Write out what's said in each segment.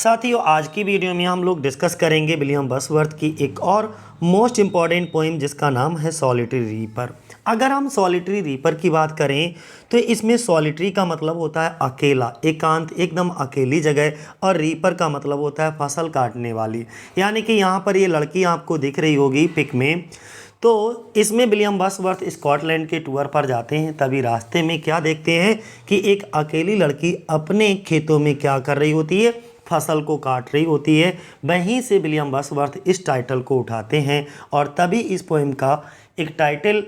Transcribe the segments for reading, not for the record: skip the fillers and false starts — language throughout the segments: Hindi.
साथियों, आज की वीडियो में हम लोग डिस्कस करेंगे विलियम वर्ड्सवर्थ की एक और मोस्ट इम्पॉर्टेंट पोइम जिसका नाम है सॉलिटरी रीपर। अगर हम सॉलिटरी रीपर की बात करें तो इसमें सॉलिटरी का मतलब होता है अकेला, एकांत, एकदम अकेली जगह, और रीपर का मतलब होता है फसल काटने वाली। यानी कि यहाँ पर ये लड़की आपको दिख रही होगी पिक में। तो इसमें विलियम वर्ड्सवर्थ स्कॉटलैंड के टूर पर जाते हैं, तभी रास्ते में क्या देखते हैं कि एक अकेली लड़की अपने खेतों में क्या कर रही होती है, फसल को काट रही होती है। वहीं से विलियम वर्ड्सवर्थ इस टाइटल को उठाते हैं और तभी इस पोएम का एक टाइटल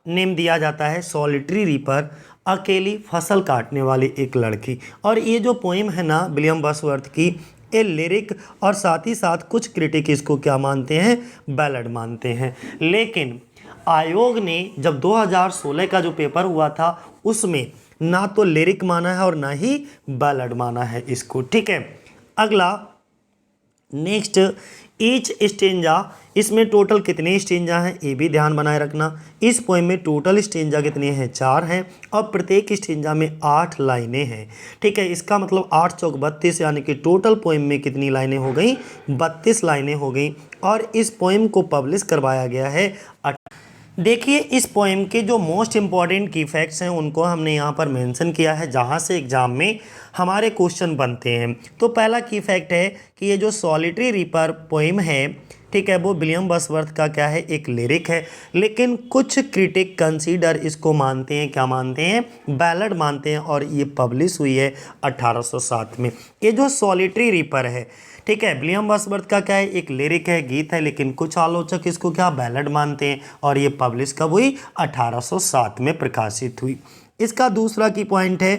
नेम दिया जाता है सॉलिटरी रीपर, अकेली फसल काटने वाली एक लड़की। और ये जो पोएम है ना विलियम वर्ड्सवर्थ की, ये लिरिक और साथ ही साथ कुछ क्रिटिक इसको क्या मानते हैं, बैलड मानते हैं। लेकिन आयोग ने जब 2016 का जो पेपर हुआ था उसमें ना तो लिरिक माना है और ना ही बैलड माना है इसको। ठीक है, अगला नेक्स्ट ईच स्टेंजा। इसमें टोटल कितने स्टेंजा हैं ये भी ध्यान बनाए रखना। इस पोएम में टोटल स्टेंजा कितने हैं, 4 हैं, और प्रत्येक स्टेंजा में 8 लाइनें हैं। ठीक है, इसका मतलब 8 चौक 32, यानी कि टोटल पोएम में कितनी लाइनें हो गई, 32 लाइनें हो गई। और इस पोएम को पब्लिश करवाया गया है। देखिए, इस पोएम के जो मोस्ट इम्पॉर्टेंट की फैक्ट्स हैं उनको हमने यहाँ पर मेंशन किया है, जहाँ से एग्जाम में हमारे क्वेश्चन बनते हैं। तो पहला की फैक्ट है कि ये जो सॉलिटरी रीपर पोएम है, ठीक है, वो विलियम वर्ड्सवर्थ का क्या है, एक लिरिक है। लेकिन कुछ क्रिटिक कंसीडर इसको मानते हैं, क्या मानते हैं, बैलड मानते हैं, और ये पब्लिश हुई है 1807 में। ये जो सॉलिटरी रीपर है, ठीक है, विलियम वर्ड्सवर्थ का क्या है, एक लिरिक है, गीत है, लेकिन कुछ आलोचक इसको क्या बैलड मानते हैं, और ये पब्लिश कब हुई, 1807 में प्रकाशित हुई। इसका दूसरा की पॉइंट है,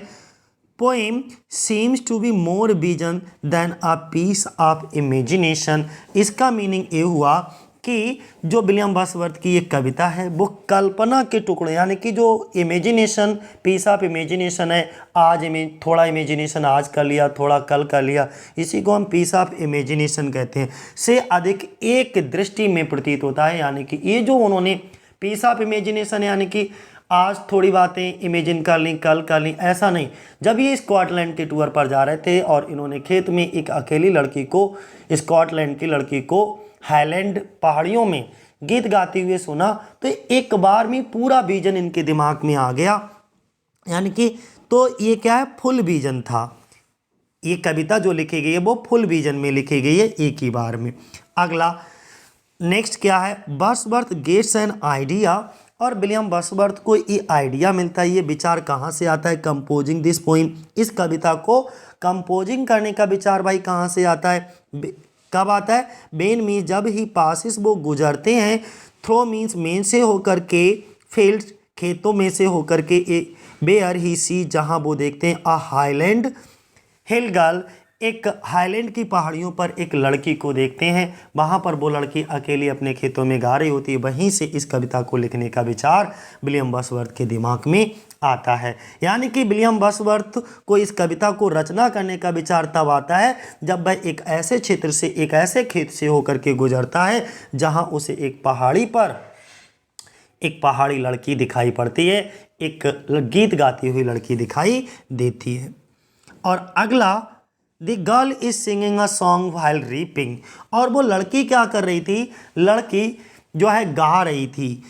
poem seems to be more vision than a piece of imagination. इसका मीनिंग ये हुआ कि जो विलियम वर्ड्सवर्थ की एक कविता है वो कल्पना के टुकड़े, यानी कि जो इमेजिनेशन, पीस ऑफ इमेजिनेशन है, आज थोड़ा इमेजिनेशन आज कर लिया, थोड़ा कल कर लिया, इसी को हम पीस ऑफ इमेजिनेशन कहते हैं, से अधिक एक दृष्टि में प्रतीत होता है। यानी कि ये जो उन्होंने पीस ऑफ इमेजिनेशन, यानी कि आज थोड़ी बातें इमेजिन कर ली, कल कर ली, ऐसा नहीं। जब ये स्कॉटलैंड के टूर पर जा रहे थे और इन्होंने खेत में एक अकेली लड़की को, स्कॉटलैंड की लड़की को हाईलैंड पहाड़ियों में गीत गाते हुए सुना, तो एक बार में पूरा विजन इनके दिमाग में आ गया। यानी कि तो ये क्या है, फुल विजन था। ये कविता जो लिखी गई है वो फुल विजन में लिखी गई है, एक ही बार में। अगला नेक्स्ट क्या है, वर्ड्सवर्थ गेट्स एन आइडिया। और विलियम वर्ड्सवर्थ को ये आइडिया मिलता है, ये विचार कहाँ से आता है, कंपोजिंग दिस पोइम। इस कविता को कंपोजिंग करने का विचार भाई कहाँ से आता है, कब आता है, बेन मीन्स जब ही पासिस, वो गुजरते हैं, थ्रो मीन्स मेन से होकर के, फील्ड खेतों में से होकर के, बेयर ही सी जहाँ वो देखते हैं, अ हाईलैंड हिल गर्ल, एक हाईलैंड की पहाड़ियों पर एक लड़की को देखते हैं, वहाँ पर वो लड़की अकेली अपने खेतों में गा रही होती है। वहीं से इस कविता को लिखने का विचार विलियम वर्ड्सवर्थ के दिमाग में आता है। यानी कि विलियम वर्ड्सवर्थ को इस कविता को रचना करने का विचार तब आता है जब वह एक ऐसे क्षेत्र से, एक ऐसे खेत से होकर के गुजरता है जहाँ उसे एक पहाड़ी पर एक पहाड़ी लड़की दिखाई पड़ती है, एक गीत गाती हुई लड़की दिखाई देती है। और अगला, the girl is singing a song while reaping. और वो लड़की क्या कर रही थी, लड़की जो है गा रही थी,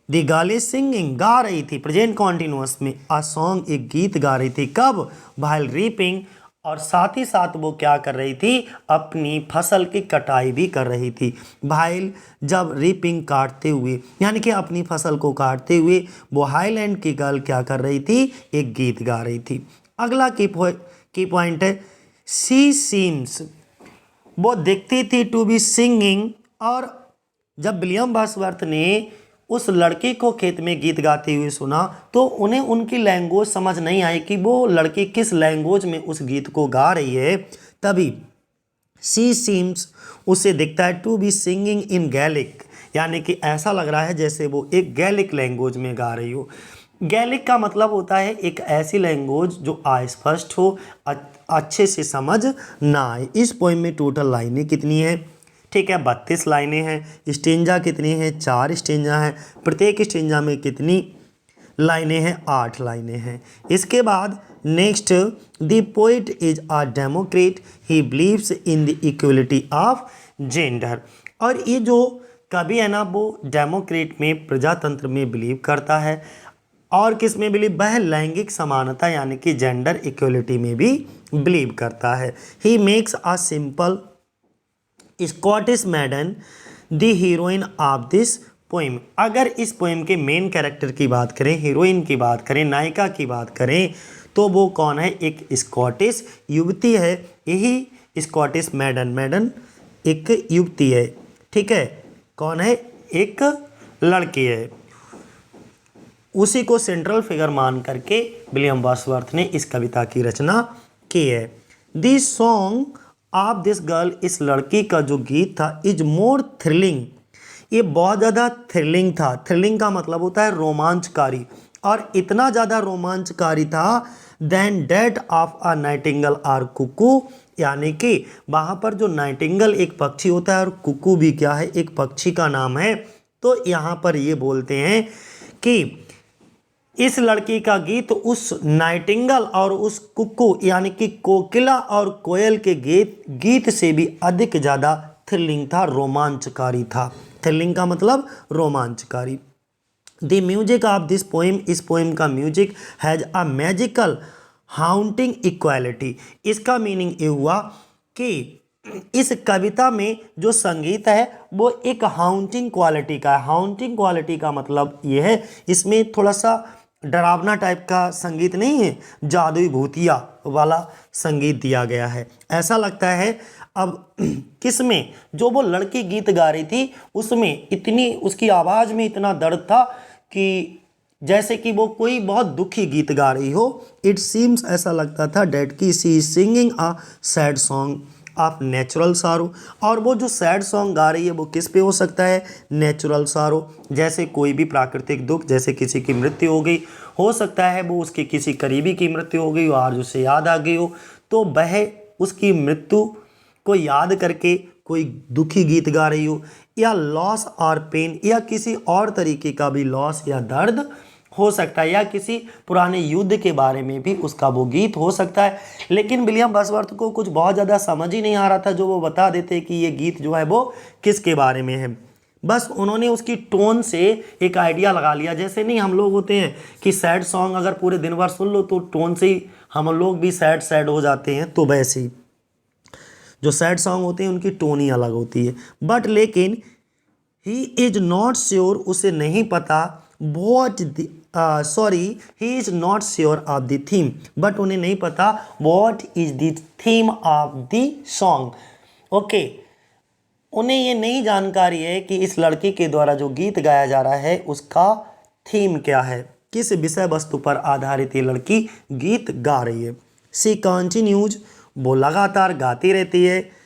द गर्ल इज सिंगिंग, गा रही थी, प्रेजेंट कॉन्टिन्यूअस में, अ सॉन्ग, एक गीत गा रही थी, कब, व्हाइल रीपिंग। और साथ ही साथ वो क्या कर रही थी, अपनी फसल की कटाई भी कर रही थी। व्हाइल जब, रीपिंग काटते हुए, यानी कि अपनी फसल को काटते हुए वो हाईलैंड की गर्ल क्या कर रही थी, एक गीत गा रही थी। अगला की पॉइंट है, सी सीम्स, वो दिखती थी टू बी सिंगिंग। और जब विलियम वर्ड्सवर्थ ने उस लड़की को खेत में गीत गाते हुए सुना तो उन्हें उनकी लैंग्वेज समझ नहीं आई कि वो लड़की किस लैंग्वेज में उस गीत को गा रही है। तभी सी सीम्स, उसे दिखता है to be singing in Gaelic, यानी कि ऐसा लग रहा है जैसे वो एक गैलिक लैंग्वेज में गा रही हो। गैलिक का मतलब होता है एक ऐसी लैंग्वेज जो अस्पष्ट हो, अच्छे से समझ ना आए। इस पोएम में टोटल लाइनें कितनी हैं, ठीक है, 32 लाइनें हैं। स्टेंजा कितनी हैं, 4 स्टेंजा हैं। प्रत्येक स्टेंजा में कितनी लाइनें हैं, 8 लाइनें हैं। इसके बाद next, the poet is a Democrat, he believes in the equality of gender. और ये जो कवि है ना वो डेमोक्रेट में, प्रजातंत्र में बिलीव करता है। और किस में बिलीव? वह लैंगिक समानता यानी कि जेंडर इक्वलिटी में भी बिलीव करता है। He makes a simple Scottish मैडन the heroine of this poem. अगर इस पोइम के मेन कैरेक्टर की बात करें, हीरोइन की बात करें, नायिका की बात करें, तो वो कौन है? एक स्कॉटिश युवती है। यही स्कॉटिश मैडन, मैडन एक युवती है, ठीक है। कौन है? एक लड़की है। उसी को सेंट्रल फिगर मान करके विलियम वर्ड्सवर्थ ने इस कविता की रचना की है। This song of this girl, इस लड़की का जो गीत था, इज मोर थ्रिलिंग, ये बहुत ज़्यादा थ्रिलिंग था। थ्रिलिंग का मतलब होता है रोमांचकारी, और इतना ज़्यादा रोमांचकारी था than date of a nightingale or cuckoo, यानी कि वहाँ पर जो नाइटिंगल एक पक्षी होता है और कुकू भी क्या है? एक पक्षी का नाम है। तो यहाँ पर ये बोलते हैं कि इस लड़की का गीत उस नाइटिंगल और उस कुक्कू यानी कि कोकिला और कोयल के गीत से भी अधिक ज़्यादा थ्रिलिंग था, रोमांचकारी था। थ्रिलिंग का मतलब रोमांचकारी। The music of this poem, इस पोइम का music has a magical haunting equality. इसका मीनिंग ये हुआ कि इस कविता में जो संगीत है वो एक हाउंटिंग क्वालिटी का है। हाउंटिंग क्वालिटी का मतलब ये है, इसमें थोड़ा सा डरावना टाइप का संगीत नहीं है, जादुई भूतिया वाला संगीत दिया गया है, ऐसा लगता है। अब किसमें? जो वो लड़की गीत गा रही थी उसमें इतनी, उसकी आवाज़ में इतना दर्द था कि जैसे कि वो कोई बहुत दुखी गीत गा रही हो। इट सीम्स, ऐसा लगता था, डेट की she singing a sad song of natural sorrow. और वो जो सैड सॉन्ग गा रही है वो किस पे हो सकता है? नेचुरल सारो, जैसे कोई भी प्राकृतिक दुख, जैसे किसी की मृत्यु हो गई, हो सकता है वो उसके किसी करीबी की मृत्यु हो गई और उसे याद आ गई हो, तो वह उसकी मृत्यु को याद करके कोई दुखी गीत गा रही हो, या लॉस और पेन, या किसी और तरीके का भी लॉस या दर्द हो सकता है, या किसी पुराने युद्ध के बारे में भी उसका वो गीत हो सकता है। लेकिन विलियम वर्ड्सवर्थ को कुछ बहुत ज़्यादा समझ ही नहीं आ रहा था जो वो बता देते कि ये गीत जो है वो किसके बारे में है। बस उन्होंने उसकी टोन से एक आइडिया लगा लिया। जैसे नहीं हम लोग होते हैं कि सैड सॉन्ग अगर पूरे दिन भर सुन लो तो टोन से ही हम लोग भी सैड सैड हो जाते हैं, तो वैसे ही जो सैड सॉन्ग होते हैं उनकी टोन ही अलग होती है। बट लेकिन ही इज नॉट श्योर, उसे नहीं पता what he is not sure of the theme, but उन्हें नहीं पता what is the theme of the song. Okay, उन्हें ये नहीं जानकारी है कि इस लड़की के द्वारा जो गीत गाया जा रहा है उसका थीम क्या है, किस विषय वस्तु पर आधारित ये लड़की गीत गा रही है। सी कंटिन्यूज, वो लगातार गाती रहती है।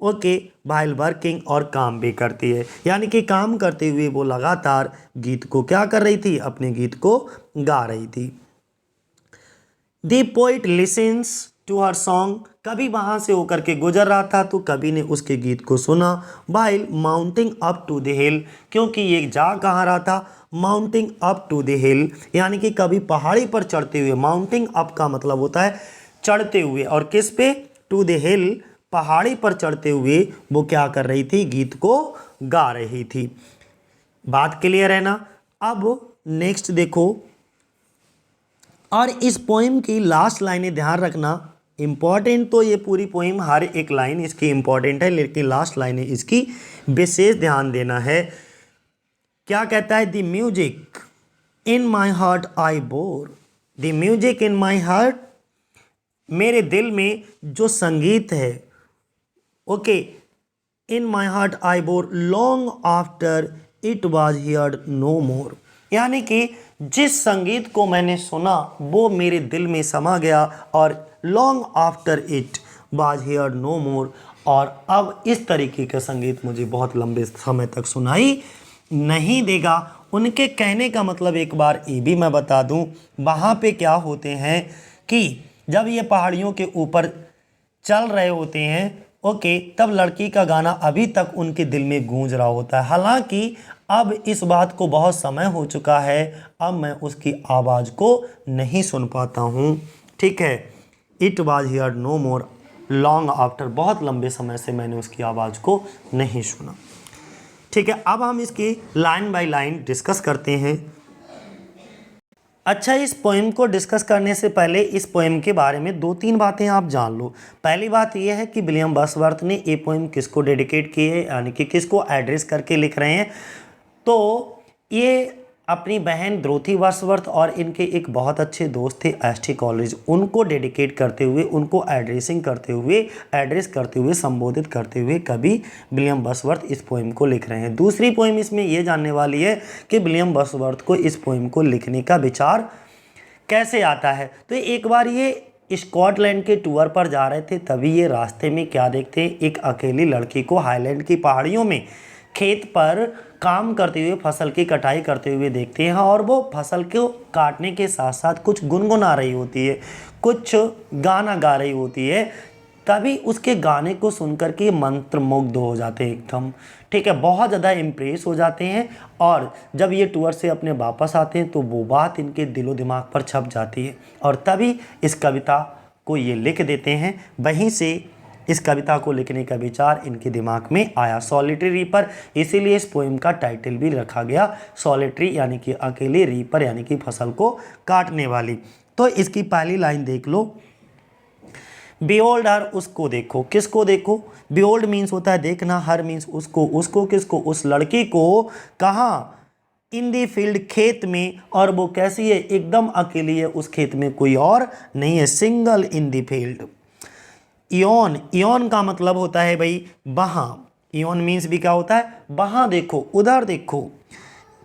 ओके, वाइल वर्किंग, और काम भी करती है, यानी कि काम करते हुए वो लगातार गीत को क्या कर रही थी? अपने गीत को गा रही थी। The poet listens to her song, कभी वहाँ से होकर के गुजर रहा था तो कभी ने उसके गीत को सुना। While mounting up to the hill, क्योंकि ये जा कहाँ रहा था? Mounting up to the hill, यानी कि कभी पहाड़ी पर चढ़ते हुए। माउंटिंग अप का मतलब होता है चढ़ते हुए, और किस पे? टू द हिल, पहाड़ी पर चढ़ते हुए वो क्या कर रही थी? गीत को गा रही थी। बात क्लियर है ना? अब नेक्स्ट देखो, और इस पोइम की लास्ट लाइनें ध्यान रखना, इम्पॉर्टेंट तो ये पूरी पोइम हर एक लाइन इसकी इम्पॉर्टेंट है, लेकिन लास्ट लाइनें इसकी विशेष ध्यान देना है। क्या कहता है? The music in my heart I bore, the music in my heart, मेरे दिल में जो संगीत है, okay, in my heart I bore long after it was heard no more, यानी कि जिस संगीत को मैंने सुना वो मेरे दिल में समा गया, और long after it was heard no more, और अब इस तरीके का संगीत मुझे बहुत लंबे समय तक सुनाई नहीं देगा। उनके कहने का मतलब एक बार ये भी मैं बता दूं, वहाँ पे क्या होते हैं कि जब ये पहाड़ियों के ऊपर चल रहे होते हैं, ओके, तब लड़की का गाना अभी तक उनके दिल में गूंज रहा होता है। हालांकि अब इस बात को बहुत समय हो चुका है, अब मैं उसकी आवाज़ को नहीं सुन पाता हूँ। ठीक है, it was here no more long after, बहुत लंबे समय से मैंने उसकी आवाज़ को नहीं सुना। ठीक है, अब हम इसकी लाइन बाय लाइन डिस्कस करते हैं। अच्छा, इस पोएम को डिस्कस करने से पहले इस पोएम के बारे में 2-3 बातें आप जान लो। पहली बात यह है कि विलियम वर्ड्सवर्थ ने ये पोएम किसको डेडिकेट की है, यानी कि किसको एड्रेस करके लिख रहे हैं। तो ये अपनी बहन डोरोथी वर्ड्सवर्थ और इनके एक बहुत अच्छे दोस्त थे एसटी कॉलेज, उनको डेडिकेट करते हुए, उनको एड्रेसिंग करते हुए, एड्रेस करते हुए, संबोधित करते हुए कवि विलियम वर्ड्सवर्थ इस पोएम को लिख रहे हैं। दूसरी पोएम इसमें ये जानने वाली है कि विलियम वर्ड्सवर्थ को इस पोएम को लिखने का विचार कैसे आता है। तो एक बार ये स्कॉटलैंड के टूर पर जा रहे थे, तभी ये रास्ते में क्या देखते हैं, एक अकेली लड़की को हाईलैंड की पहाड़ियों में खेत पर काम करते हुए, फसल की कटाई करते हुए देखते हैं। और वो फसल को काटने के साथ साथ कुछ गुनगुना रही होती है, कुछ गाना गा रही होती है। तभी उसके गाने को सुनकर के मंत्रमुग्ध हो जाते हैं एकदम। ठीक है, बहुत ज़्यादा इम्प्रेस हो जाते हैं। और जब ये टूर से अपने वापस आते हैं तो वो बात इनके दिलो दिमाग पर छप जाती है और तभी इस कविता को ये लिख देते हैं। वहीं से इस कविता को लिखने का विचार इनके दिमाग में आया, सॉलिटरी रीपर। इसीलिए इस पोएम का टाइटल भी रखा गया सॉलिटरी, यानी कि अकेले, रीपर यानी कि फसल को काटने वाली। तो इसकी पहली लाइन देख लो, बिहोल्ड हर, उसको देखो। किसको देखो? बिहोल्ड मीन्स होता है देखना, हर मीन्स उसको। उसको किसको? उस लड़की को। कहाँ? इन दी फील्ड, खेत में। और वो कैसी है? एकदम अकेली है, उस खेत में कोई और नहीं है। सिंगल इन दी फील्ड। इयोन, इयोन का मतलब होता है भाई वहाँ। इयोन मीन्स भी क्या होता है? वहाँ देखो, उधर देखो।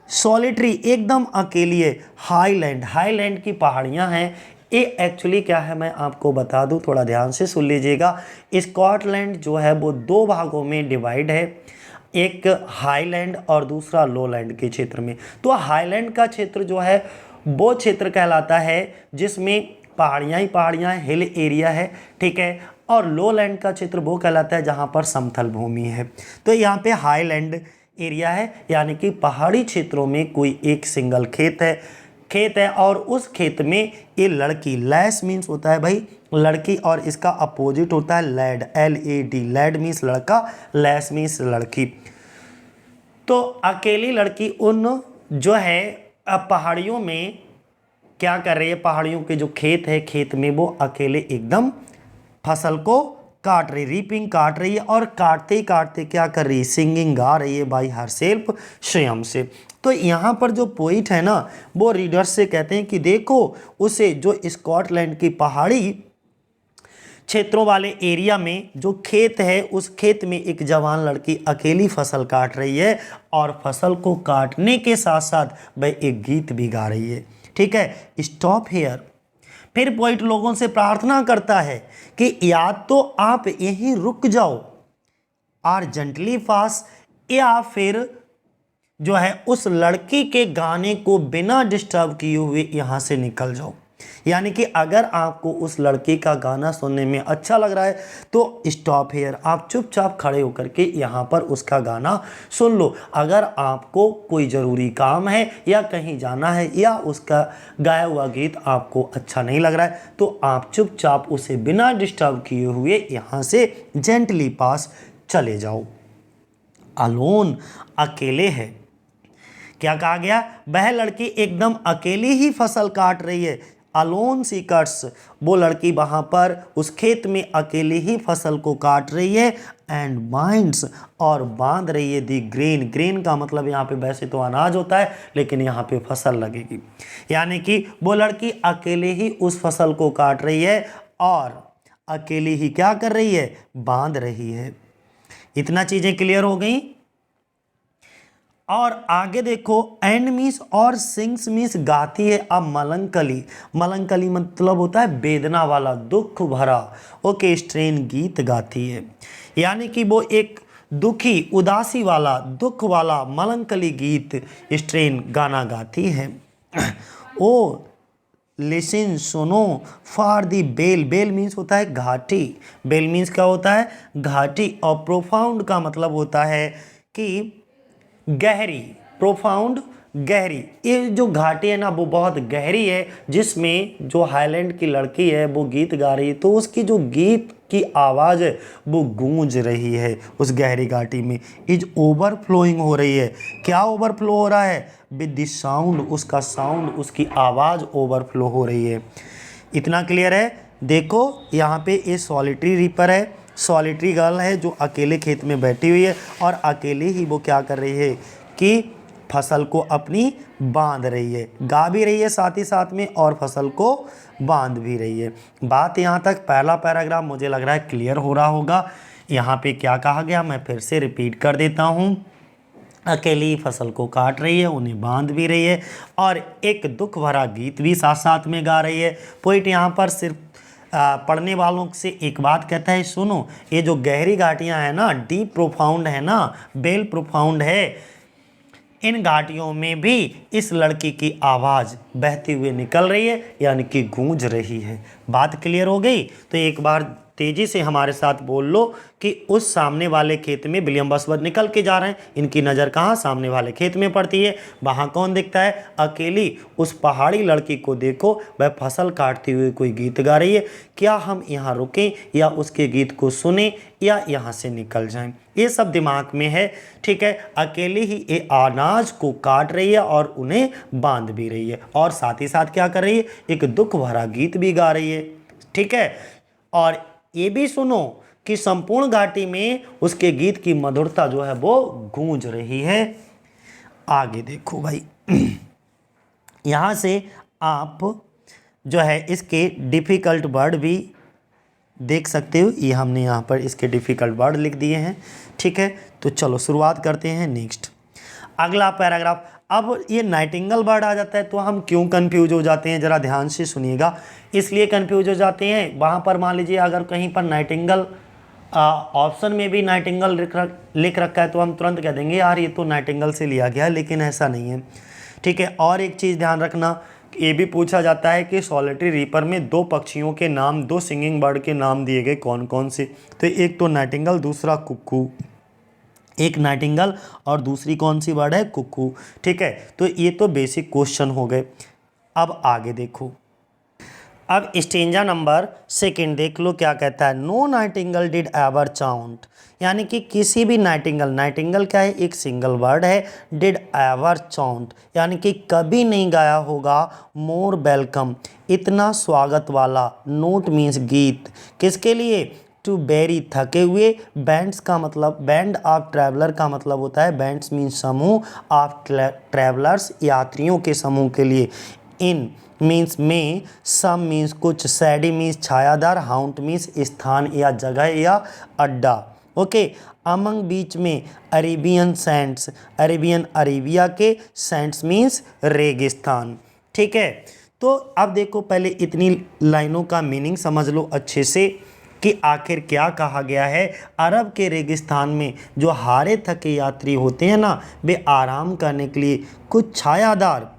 सॉलिटरी, एकदम अकेली है। हाईलैंड, हाईलैंड की पहाड़ियाँ हैं। ये एक्चुअली क्या है मैं आपको बता दूं, थोड़ा ध्यान से सुन लीजिएगा। स्कॉटलैंड जो है वो 2 भागों में डिवाइड है, एक हाईलैंड और दूसरा लोलैंड के क्षेत्र में। तो हाईलैंड का क्षेत्र जो है वो क्षेत्र कहलाता है जिसमें पहाड़ियाँ ही पहाड़ियाँ, हिल एरिया है। ठीक है, और लोलैंड का क्षेत्र वो कहलाता है जहाँ पर समतल भूमि है। तो यहाँ पे हाईलैंड एरिया है, यानी कि पहाड़ी क्षेत्रों में कोई एक सिंगल खेत है और उस खेत में ये लड़की, लैस मीन्स होता है भाई लड़की और इसका अपोजिट होता है लैड, LAD। लैड मीन्स लड़का, लैस मीन्स लड़की। तो अकेली लड़की उन जो है पहाड़ियों में क्या कर रही है, पहाड़ियों के जो खेत है, खेत में वो अकेले एकदम फसल को काट रही, रीपिंग काट रही है। और काटते ही काटते क्या कर रही है? सिंगिंग गा रही है बाई हर सेल्फ, स्वयं से। तो यहाँ पर जो पोइट है ना, वो रीडर्स से कहते हैं कि देखो उसे, जो स्कॉटलैंड की पहाड़ी क्षेत्रों वाले एरिया में जो खेत है, उस खेत में एक जवान लड़की अकेली फसल काट रही है और फसल को काटने के साथ साथ वह एक गीत भी गा रही है। ठीक है, स्टॉप हेयर। फिर पोइट लोगों से प्रार्थना करता है कि या तो आप यहीं रुक जाओ और जेंटली पास, या फिर जो है उस लड़की के गाने को बिना डिस्टर्ब किए हुए यहाँ से निकल जाओ। यानी कि अगर आपको उस लड़की का गाना सुनने में अच्छा लग रहा है तो स्टॉप हेयर, आप चुपचाप खड़े होकर के यहाँ पर उसका गाना सुन लो। अगर आपको कोई ज़रूरी काम है या कहीं जाना है या उसका गाया हुआ गीत आपको अच्छा नहीं लग रहा है तो आप चुपचाप उसे बिना डिस्टर्ब किए हुए यहाँ से जेंटली पास चले जाओ। अलोन, अकेले है। क्या कहा गया? वह लड़की एकदम अकेली ही फसल काट रही है। अलोन सी कट्स, वो लड़की वहाँ पर उस खेत में अकेली ही फसल को काट रही है। एंड बाइंड्स, और बांध रही है दी ग्रेन। ग्रेन का मतलब यहाँ पे वैसे तो अनाज होता है लेकिन यहाँ पे फसल लगेगी, यानी कि वो लड़की अकेले ही उस फसल को काट रही है और अकेली ही क्या कर रही है? बांध रही है। इतना चीज़ें क्लियर हो गई। और आगे देखो, एंड मीन्स और सिंग्स मीन्स गाती है। अब मलंकली, मलंकली मतलब होता है वेदना वाला, दुख भरा। ओके, स्ट्रेन गीत गाती है, यानी कि वो एक दुखी, उदासी वाला, दुख वाला मलंकली गीत, स्ट्रेन गाना गाती है। ओ लिसन, सुनो, for the bell. Bell means होता है घाटी। बेल मीन्स क्या होता है? घाटी। और प्रोफाउंड का मतलब होता है कि गहरी, प्रोफाउंड गहरी, ये जो घाटी है ना वो बहुत गहरी है, जिसमें जो हाईलैंड की लड़की है वो गीत गा रही है, तो उसकी जो गीत की आवाज़ है वो गूंज रही है उस गहरी घाटी में। इज ओवरफ्लोइंग हो रही है, क्या ओवरफ्लो हो रहा है? विद द साउंड, उसका साउंड, उसकी आवाज़ ओवरफ्लो हो रही है। इतना क्लियर है? देखो यहाँ पे ये सॉलिटरी रीपर है, सॉलिटरी गर्ल है जो अकेले खेत में बैठी हुई है और अकेले ही वो क्या कर रही है कि फसल को अपनी बांध रही है, गा भी रही है साथ ही साथ में और फसल को बांध भी रही है। बात यहाँ तक पहला पैराग्राफ मुझे लग रहा है क्लियर हो रहा होगा। यहाँ पे क्या कहा गया मैं फिर से रिपीट कर देता हूँ। अकेली फसल को काट रही है, उन्हें बांध भी रही है और एक दुख भरा गीत भी साथ साथ में गा रही है। पोइट यहाँ पर सिर्फ पढ़ने वालों से एक बात कहता है, सुनो ये जो गहरी घाटियाँ हैं ना, डीप प्रोफाउंड है ना, वेल प्रोफाउंड है, इन घाटियों में भी इस लड़की की आवाज़ बहती हुई निकल रही है, यानी कि गूंज रही है। बात क्लियर हो गई? तो एक बार तेजी से हमारे साथ बोल लो कि उस सामने वाले खेत में विलियम बसवर्थ निकल के जा रहे हैं। इनकी नज़र कहाँ? सामने वाले खेत में पड़ती है। वहाँ कौन दिखता है? अकेली उस पहाड़ी लड़की को देखो, वह फसल काटती हुई कोई गीत गा रही है। क्या हम यहाँ रुकें या उसके गीत को सुने या यहाँ से निकल जाएं? ये सब दिमाग में है, ठीक है। अकेली ही ये अनाज को काट रही है और उन्हें बांध भी रही है और साथ ही साथ क्या कर रही है? एक दुख भरा गीत भी गा रही है, ठीक है। और ये भी सुनो कि संपूर्ण घाटी में उसके गीत की मधुरता जो है वो गूंज रही है। आगे देखो भाई, यहाँ से आप जो है इसके डिफ़िकल्ट वर्ड भी देख सकते हो। ये हमने यहाँ पर इसके डिफ़िकल्ट वर्ड लिख दिए हैं, ठीक है। तो चलो शुरुआत करते हैं नेक्स्ट अगला पैराग्राफ। अब ये नाइटिंगल वर्ड आ जाता है तो हम क्यों कंफ्यूज हो जाते हैं, ज़रा ध्यान से सुनिएगा। इसलिए कंफ्यूज हो जाते हैं, वहाँ पर मान लीजिए अगर कहीं पर नाइटिंगल ऑप्शन में भी नाइटिंगल लिख रखा है तो हम तुरंत कह देंगे यार ये तो नाइटिंगल से लिया गया है, लेकिन ऐसा नहीं है, ठीक है। और एक चीज़ ध्यान रखना, ये भी पूछा जाता है कि सॉलिटरी रीपर में दो पक्षियों के नाम, दो सिंगिंग बर्ड के नाम दिए गए कौन कौन से? तो एक तो नाइटिंगल, दूसरा कुक्कू। एक नाइटिंगल और दूसरी कौन सी बर्ड है? कुक्कू, ठीक है। तो ये तो बेसिक क्वेश्चन हो गए। अब आगे देखो, अब स्टेंजा नंबर सेकंड देख लो क्या कहता है। नो नाइटिंगल डिड एवर चाउंट, यानी कि किसी भी नाइटिंगल, नाइटिंगल क्या है? एक सिंगल वर्ड है। डिड एवर चाउंट यानी कि कभी नहीं गाया होगा। मोर वेलकम, इतना स्वागत वाला। नोट मीन्स गीत, किसके लिए? टू वेरी, थके हुए। बैंड्स का मतलब, बैंड ऑफ ट्रैवलर का मतलब होता है, बैंड्स मीन्स समूह, ऑफ ट्रैवलर्स यात्रियों के समूह के लिए। इन मीन्स में, सम मीन्स कुछ, सैडी मीन्स छायादार, हाउंट मीन्स स्थान या जगह या अड्डा, ओके। अमंग बीच में, अरेबियन सैंड्स, अरेबियन अरेबिया के, सैंड्स मीन्स रेगिस्तान, ठीक है। तो अब देखो पहले इतनी लाइनों का मीनिंग समझ लो अच्छे से कि आखिर क्या कहा गया है। अरब के रेगिस्तान में जो हारे थके यात्री होते हैं ना, वे आराम करने के लिए कुछ छायादार,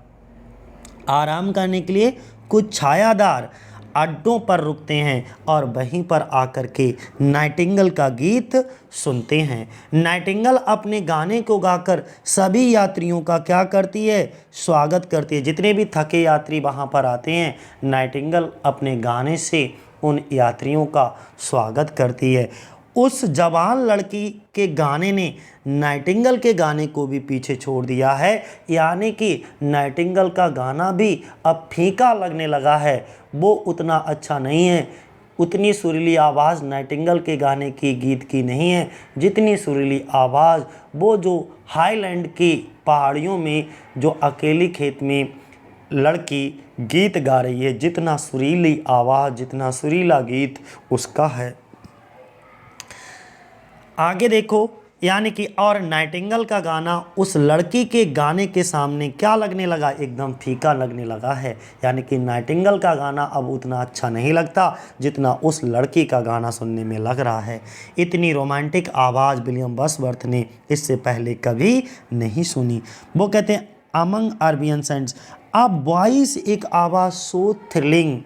आराम करने के लिए कुछ छायादार अड्डों पर रुकते हैं और वहीं पर आकर के नाइटिंगल का गीत सुनते हैं। नाइटिंगल अपने गाने को गाकर सभी यात्रियों का क्या करती है? स्वागत करती है। जितने भी थके यात्री वहाँ पर आते हैं, नाइटिंगल अपने गाने से उन यात्रियों का स्वागत करती है। उस जवान लड़की के गाने ने नाइटिंगल के गाने को भी पीछे छोड़ दिया है, यानी कि नाइटिंगल का गाना भी अब फीका लगने लगा है, वो उतना अच्छा नहीं है। उतनी सुरीली आवाज़ नाइटिंगल के गाने की, गीत की नहीं है जितनी सुरीली आवाज़ वो जो हाईलैंड की पहाड़ियों में जो अकेली खेत में लड़की गीत गा रही है, जितना सुरीली आवाज़, जितना सुरीला गीत उसका है। आगे देखो, यानी कि और नाइटिंगल का गाना उस लड़की के गाने के सामने क्या लगने लगा? एकदम फीका लगने लगा है। यानी कि नाइटिंगल का गाना अब उतना अच्छा नहीं लगता जितना उस लड़की का गाना सुनने में लग रहा है। इतनी रोमांटिक आवाज़ विलियम बसवर्थ ने इससे पहले कभी नहीं सुनी। वो कहते हैं among Arabian saints, a voice, एक आवाज़, सो थ्रिलिंग,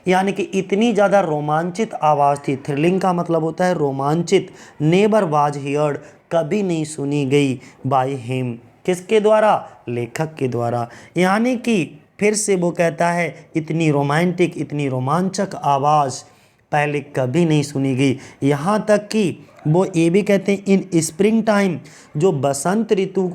यानी कि इतनी ज़्यादा रोमांचित आवाज़ थी। थ्रिलिंग का मतलब होता है रोमांचित। नेवर वाज हियर्ड, कभी नहीं सुनी गई। बाय हिम, किसके द्वारा? लेखक के द्वारा। यानी कि फिर से वो कहता है इतनी रोमांटिक, इतनी रोमांचक आवाज़ पहले कभी नहीं सुनी गई। यहाँ तक कि वो ये भी कहते हैं इन स्प्रिंग टाइम, जो बसंत ऋतु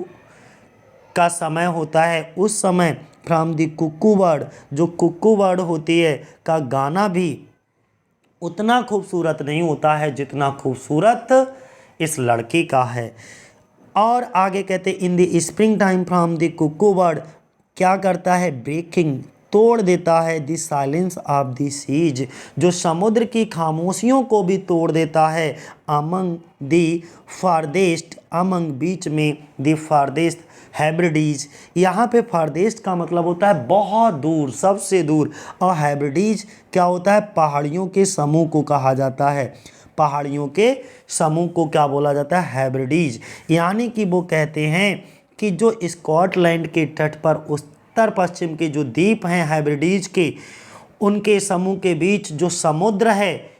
का समय होता है उस समय फ्रॉम द कुक्कू बर्ड, जो कुक्कू बर्ड होती है का गाना भी उतना खूबसूरत नहीं होता है जितना खूबसूरत इस लड़की का है। और आगे कहते in the spring time from the cuckoo bird क्या करता है? ब्रेकिंग, तोड़ देता है the silence of the seas, जो समुद्र की खामोशियों को भी तोड़ देता है। अमंग द फारदेस्ट, अमंग बीच में, द फारदेस्ट हैब्रिडीज, यहाँ पे फारदेस्ट का मतलब होता है बहुत दूर, सबसे दूर, और हैब्रिडीज क्या होता है? पहाड़ियों के समूह को कहा जाता है। पहाड़ियों के समूह को क्या बोला जाता है? हैब्रिडीज। यानी कि वो कहते हैं कि जो स्कॉटलैंड के तट पर उत्तर पश्चिम के जो द्वीप हैं हैब्रिडीज के, उनके समूह के बीच जो समुद्र है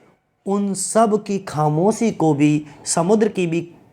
उन सब की खामोशी को भी, समुद्र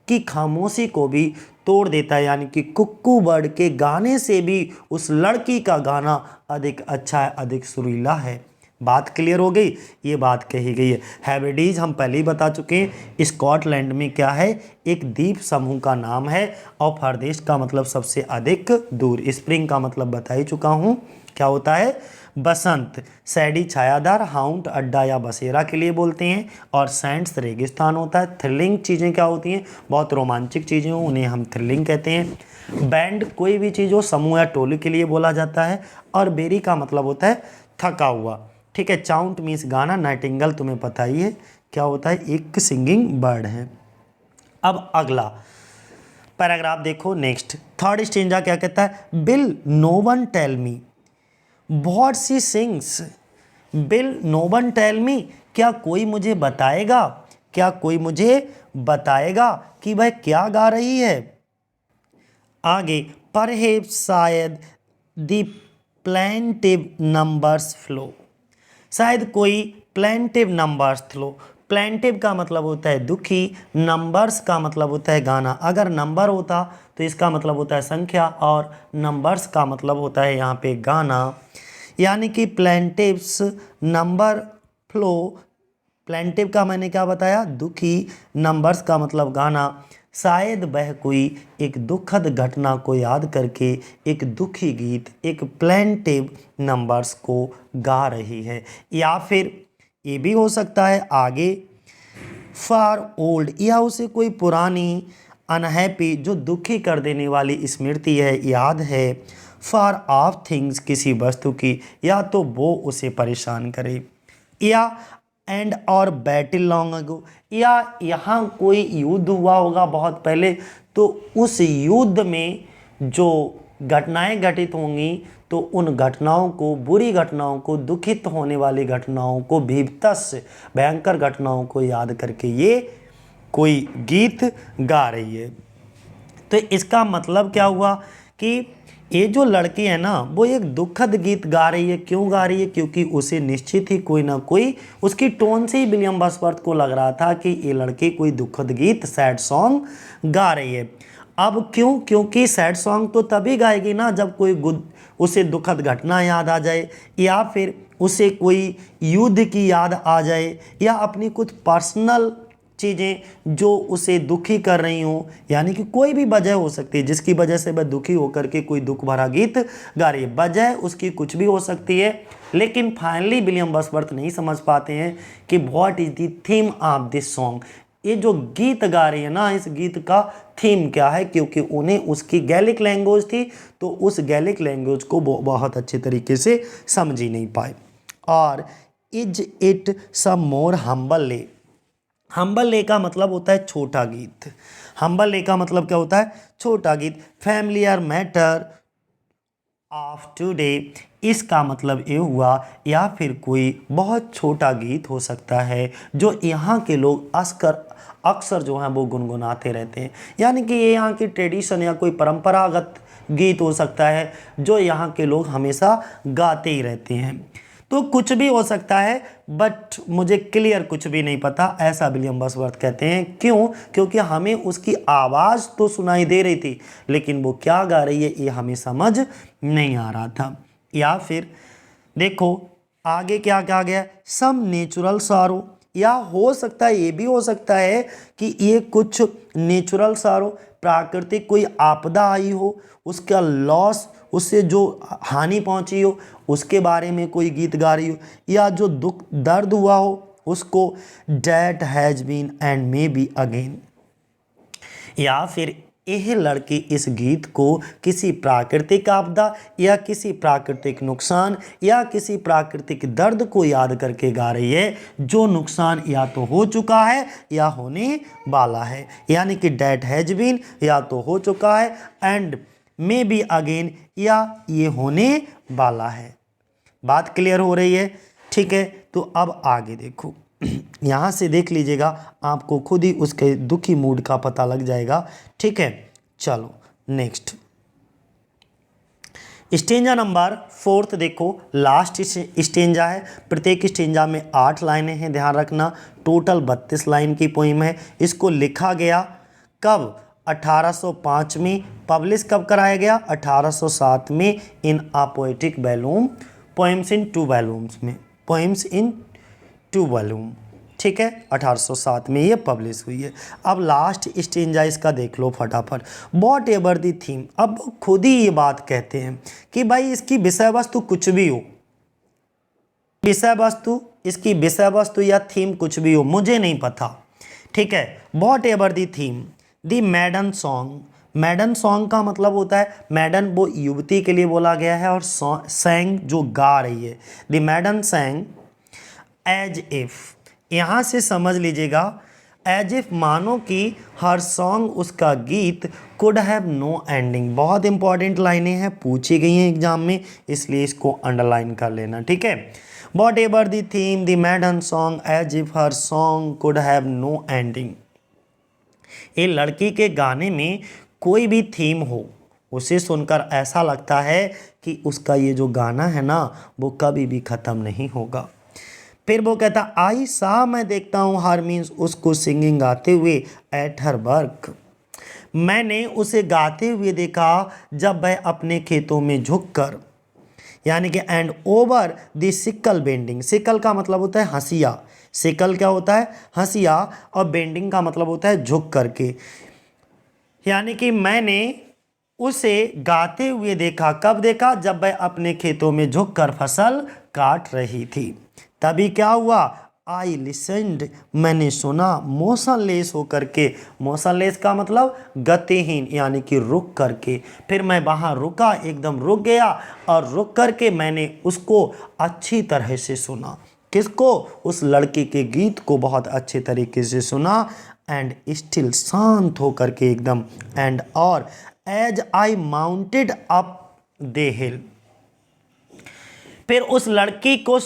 की खामोशी को भी तोड़ देता है। यानी कि कुक्कू बर्ड के गाने से भी उस लड़की का गाना अधिक अच्छा है, अधिक सुरीला है। बात क्लियर हो गई? ये बात कही गई है। हैब्रिडीज हम पहले ही बता चुके हैं, स्कॉटलैंड में क्या है? एक द्वीप समूह का नाम है। और फारदेश का मतलब सबसे अधिक दूर। स्प्रिंग का मतलब बता ही चुका हूँ, क्या होता है? बसंत। सैडी छायादार, हाउंट अड्डा या बसेरा के लिए बोलते हैं। और सैंड्स रेगिस्तान होता है। थ्रिलिंग चीज़ें क्या होती हैं? बहुत रोमांचक चीज़ें हो, उन्हें हम थ्रिलिंग कहते हैं। बैंड कोई भी चीज़ हो, समूह या टोली के लिए बोला जाता है। और बेरी का मतलब होता है थका हुआ। ठीक है। चाउंट मीन्स गाना। नाइटिंगल तुम्हें पता ही है क्या होता है? एक सिंगिंग बर्ड है। अब अगला पैराग्राफ देखो, नेक्स्ट थर्ड स्टेंजा क्या कहता है? Will no one tell me what she sings. Will no one tell me, क्या कोई मुझे बताएगा, क्या कोई मुझे बताएगा कि वह क्या गा रही है? आगे परहैप्स, शायद, द प्लेंटिव नंबर्स फ्लो, शायद कोई प्लेंटिव नंबर्स फ्लो। प्लेंटिव का मतलब होता है दुखी, नंबर्स का मतलब होता है गाना। अगर नंबर होता तो इसका मतलब होता है संख्या, और नंबर्स का मतलब होता है यहाँ पे गाना। यानी कि प्लेंटिव्स नंबर फ्लो, प्लेंटिव का मैंने क्या बताया? दुखी, नंबर्स का मतलब गाना। शायद वह कोई एक दुखद घटना को याद करके एक दुखी गीत, एक प्लेंटिव नंबर्स को गा रही है। या फिर ये भी हो सकता है आगे फार ओल्ड, या उसे कोई पुरानी अनहैप्पी, जो दुखी कर देने वाली स्मृति है, याद है। फार ऑफ थिंग्स, किसी वस्तु की, या तो वो उसे परेशान करे। या एंड और बैटल लॉन्ग अगो, या यहाँ कोई युद्ध हुआ होगा बहुत पहले, तो उस युद्ध में जो घटनाएं घटित होंगी तो उन घटनाओं को, बुरी घटनाओं को, दुखित होने वाली घटनाओं को, भीभत्स भयंकर घटनाओं को याद करके ये कोई गीत गा रही है। तो इसका मतलब क्या हुआ कि ये जो लड़की है ना वो एक दुखद गीत गा रही है। क्यों गा रही है? क्योंकि उसे निश्चित ही कोई ना कोई, उसकी टोन से ही विलियम वर्ड्सवर्थ को लग रहा था कि ये लड़की कोई दुखद गीत, सैड सॉन्ग गा रही है। अब क्यों? क्योंकि सैड सॉन्ग तो तभी गाएगी ना जब कोई उसे दुखद घटना याद आ जाए, या फिर उसे कोई युद्ध की याद आ जाए, या अपनी कुछ पर्सनल चीज़ें जो उसे दुखी कर रही हों। यानी कि कोई भी वजह हो सकती है जिसकी वजह से वह दुखी होकर के कोई दुख भरा गीत गा रही है। वजह उसकी कुछ भी हो सकती है, लेकिन फाइनली विलियम वर्ड्सवर्थ नहीं समझ पाते हैं कि what is the theme of this song. ये जो गीत गा रही है ना, इस गीत का थीम क्या है? क्योंकि उन्हें उसकी गैलिक लैंग्वेज थी, तो उस गैलिक लैंग्वेज को वो बहुत अच्छे तरीके से समझ ही नहीं पाए। और is it some more humble lay, humble lay का मतलब होता है छोटा गीत। हम्बल ले का मतलब क्या होता है? छोटा गीत। फैमिलियर मैटर ऑफ टुडे, इसका मतलब ये हुआ, या फिर कोई बहुत छोटा गीत हो सकता है जो यहाँ के लोग अक्सर जो हैं वो गुनगुनाते रहते हैं। यानी कि ये यहाँ की ट्रेडिशन या कोई परंपरागत गीत हो सकता है जो यहाँ के लोग हमेशा गाते ही रहते हैं। तो कुछ भी हो सकता है, बट मुझे क्लियर कुछ भी नहीं पता, ऐसा विलियम बसवर्थ कहते हैं। क्यों? क्योंकि हमें उसकी आवाज़ तो सुनाई दे रही थी, लेकिन वो क्या गा रही है ये हमें समझ नहीं आ रहा था। या फिर देखो आगे क्या कहा गया, सम नेचुरल सारो, या हो सकता है, ये भी हो सकता है कि ये कुछ नेचुरल सारो, प्राकृतिक कोई आपदा आई हो, उसका लॉस, उससे जो हानि पहुंची हो, उसके बारे में कोई गीत गा रही हो, या जो दुख दर्द हुआ हो उसको, that has been and may be again. या फिर यह लड़की इस गीत को किसी प्राकृतिक आपदा या किसी प्राकृतिक नुकसान या किसी प्राकृतिक दर्द को याद करके गा रही है, जो नुकसान या तो हो चुका है या होने वाला है। यानी कि डैट हैज बीन या तो हो चुका है, एंड मे बी अगेन या ये होने वाला है। बात क्लियर हो रही है? ठीक है, तो अब आगे देखो, यहाँ से देख लीजिएगा, आपको खुद ही उसके दुखी मूड का पता लग जाएगा। ठीक है, चलो नेक्स्ट स्टेंजा नंबर 4 देखो, लास्ट स्टेंजा है। प्रत्येक स्टेंजा में 8 लाइनें हैं, ध्यान रखना। टोटल 32 लाइन की पोइम है। इसको लिखा गया कब? 1805 में। पब्लिश कब कराया गया? 1807 में, in a poetic volume, poems in 2 volumes में, पोएम्स इन 2 वॉल्यूम। ठीक है, 1807 में ये पब्लिश हुई है। अब लास्ट स्टेंजा इसका देख लो फटाफट। वॉट एवर दी थीम, अब खुद ही ये बात कहते हैं कि भाई इसकी विषय वस्तु कुछ भी हो, विषय वस्तु, इसकी विषय वस्तु या थीम कुछ भी हो, मुझे नहीं पता। ठीक है, what ever the theme, the मैडन song. मैडन song का मतलब होता है, मैडन वो युवती के लिए बोला गया है, और सैंग जो गा रही है। दी मैडन सैंग एज इफ, यहाँ से समझ लीजिएगा, एज इफ मानो कि हर सॉन्ग, उसका गीत, कुड हैव नो एंडिंग। बहुत इंपॉर्टेंट लाइनें हैं, पूछी गई हैं एग्जाम में, इसलिए इसको अंडरलाइन कर लेना। ठीक है, whatever the theme, the maiden song as if her song could have no ending. ये लड़की के गाने में कोई भी थीम हो, उसे सुनकर ऐसा लगता है कि उसका ये जो गाना है ना, वो कभी भी ख़त्म नहीं होगा। फिर वो कहता, आई सा, मैं देखता हूँ, हर मीन्स उसको सिंगिंग गाते हुए, एट हर वर्क, मैंने उसे गाते हुए देखा जब वह अपने खेतों में झुककर, यानी कि and over the sickle bending. Sickle का मतलब होता है हंसिया, सिकल क्या होता है? हंसिया, और बेंडिंग का मतलब होता है झुक करके। यानी कि मैंने उसे गाते हुए देखा, कब देखा? जब वह अपने खेतों में झुककर फसल काट रही थी। तभी क्या हुआ? आई लिसनड, मैंने सुना, मोशनलेस होकर के। मोशनलेस का मतलब गतिहीन, यानी कि रुक करके। फिर मैं वहाँ रुका, एकदम रुक गया, और रुक करके मैंने उसको अच्छी तरह से सुना। किसको? उस लड़की के गीत को बहुत अच्छे तरीके से सुना। एंड स्टिल, शांत होकर के एकदम। एंड और as I mounted up the hill, फिर उस लड़की को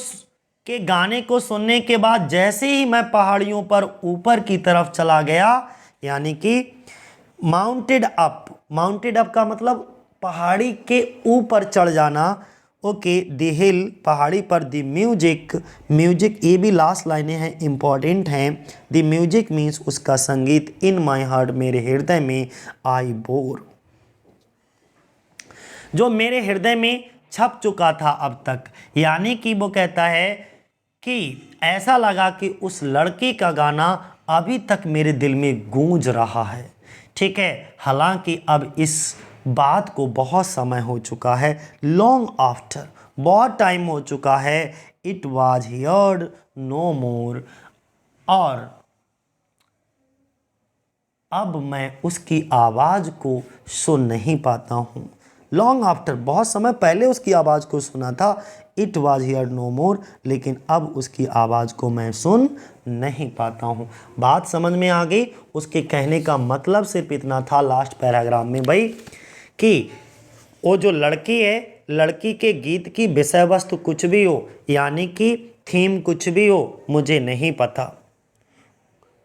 के गाने को सुनने के बाद जैसे ही मैं पहाड़ियों पर ऊपर की तरफ चला गया, यानी कि माउंटेड अप, माउंटेड अप का मतलब पहाड़ी के ऊपर चढ़ जाना। ओके, द हिल, पहाड़ी पर। द म्यूजिक, म्यूजिक, ये भी लास्ट लाइनें हैं, इंपॉर्टेंट हैं। द म्यूजिक मीन्स उसका संगीत, इन माई हार्ट, मेरे हृदय में, आई बोर, जो मेरे हृदय में छप चुका था अब तक। यानी कि वो कहता है कि ऐसा लगा कि उस लड़की का गाना अभी तक मेरे दिल में गूंज रहा है। ठीक है, हालांकि अब इस बात को बहुत समय हो चुका है, लॉन्ग आफ्टर, बहुत टाइम हो चुका है। It was heard no more, और अब मैं उसकी आवाज़ को सुन नहीं पाता हूँ। लॉन्ग आफ्टर, बहुत समय पहले उसकी आवाज़ को सुना था, इट वॉज हियर नो मोर, लेकिन अब उसकी आवाज़ को मैं सुन नहीं पाता हूँ। बात समझ में आ गई? उसके कहने का मतलब सिर्फ इतना था लास्ट पैराग्राफ में भाई, कि वो जो लड़की है, लड़की के गीत की विषय वस्तु कुछ भी हो, यानी कि थीम कुछ भी हो, मुझे नहीं पता।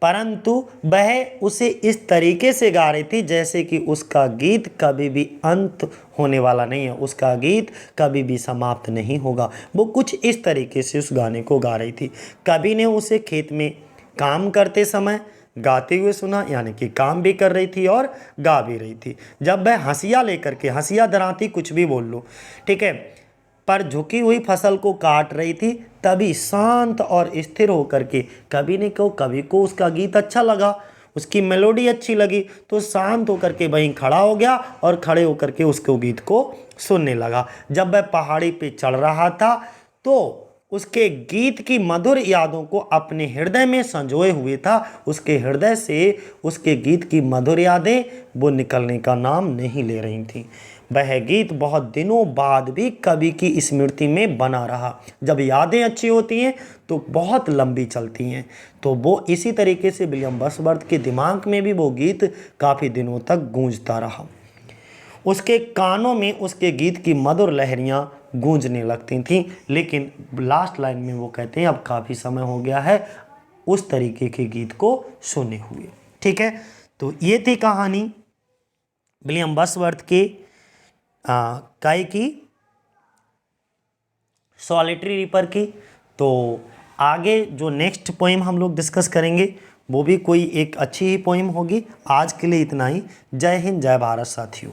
परंतु वह उसे इस तरीके से गा रही थी जैसे कि उसका गीत कभी भी अंत होने वाला नहीं है, उसका गीत कभी भी समाप्त नहीं होगा। वो कुछ इस तरीके से उस गाने को गा रही थी। कवि ने उसे खेत में काम करते समय गाते हुए सुना, यानी कि काम भी कर रही थी और गा भी रही थी। जब वह हंसिया लेकर के, हंसिया दराती कुछ भी बोल लो, ठीक है, पर झुकी हुई फसल को काट रही थी, तभी शांत और स्थिर होकर के कवि को उसका गीत अच्छा लगा, उसकी मेलोडी अच्छी लगी, तो शांत होकर के वहीं खड़ा हो गया और खड़े होकर के उसको गीत को सुनने लगा। जब वह पहाड़ी पे चढ़ रहा था तो उसके गीत की मधुर यादों को अपने हृदय में संजोए हुए था। उसके हृदय से उसके गीत की मधुर यादें वो निकलने का नाम नहीं ले रही थीं। वह गीत बहुत दिनों बाद भी कवि की स्मृति में बना रहा। जब यादें अच्छी होती हैं तो बहुत लंबी चलती हैं, तो वो इसी तरीके से विलियम वर्ड्सवर्थ के दिमाग में भी वो गीत काफ़ी दिनों तक गूंजता रहा। उसके कानों में उसके गीत की मधुर लहरियाँ गूंजने लगती थीं। लेकिन लास्ट लाइन में वो कहते हैं अब काफ़ी समय हो गया है उस तरीके के गीत को सुने हुए। ठीक है, तो ये थी कहानी विलियम वर्ड्सवर्थ के काय की, सॉलिटरी रीपर की। तो आगे जो नेक्स्ट पोइम हम लोग डिस्कस करेंगे वो भी कोई एक अच्छी ही पोइम होगी। आज के लिए इतना ही। जय हिंद, जय भारत साथियों।